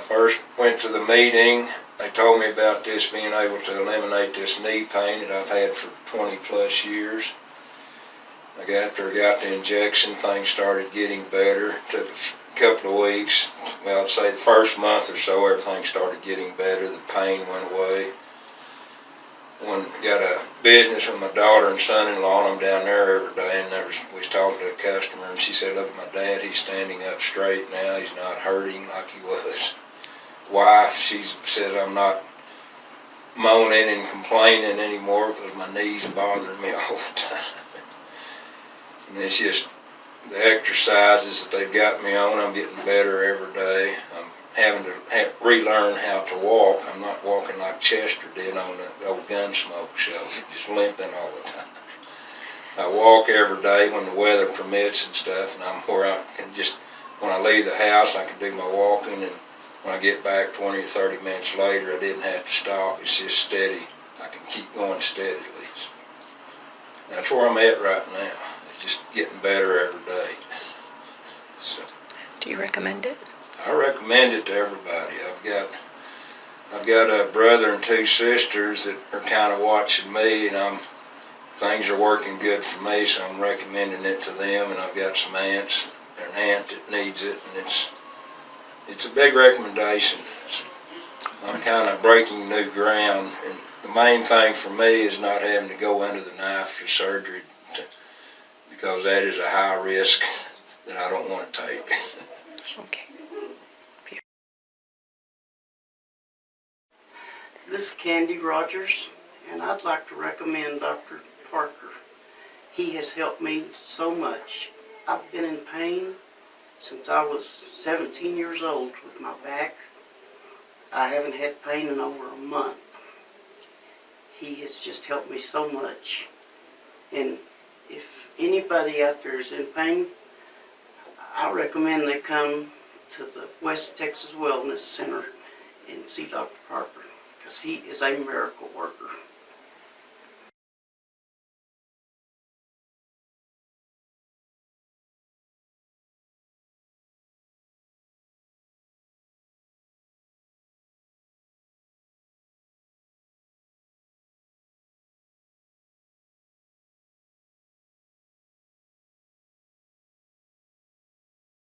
first went to the meeting, they told me about this being able to eliminate this knee pain that I've had for 20 plus years. After I got the injection, things started getting better. Took a couple of weeks. Well, I'd say the first month or so, everything started getting better. The pain went away. Got a business with my daughter and son-in-law, and I'm down there every day, and we was talking to a customer, and she said, look, my dad, he's standing up straight now. He's not hurting like he was. Wife, she says I'm not moaning and complaining anymore because my knees bothering me all the time. And it's just the exercises that they've got me on, I'm getting better every day. I'm having to relearn how to walk. I'm not walking like Chester did on the old Gunsmoke show, just limping all the time. I walk every day when the weather permits and stuff, and I'm where I can just, when I leave the house, I can do my walking, and when I get back 20 or 30 minutes later, I didn't have to stop. It's just steady. I can keep going steadily. That's where I'm at right now. It's just getting better every day. So, do you recommend it? I recommend it to everybody. I've got a brother and two sisters that are kind of watching me, and things are working good for me, so I'm recommending it to them. And I've got some aunts, an aunt that needs it, and it's a big recommendation. I'm kind of breaking new ground, and the main thing for me is not having to go under the knife for surgery, because that is a high risk that I don't want to take. Okay. This is Candy Rogers, and I'd like to recommend Dr. Parker. He has helped me so much. I've been in pain since I was 17 years old with my back. I haven't had pain in over a month. He has just helped me so much. And if anybody out there is in pain, I recommend they come to the West Texas Wellness Center and see Dr. Parker, because he is a miracle worker.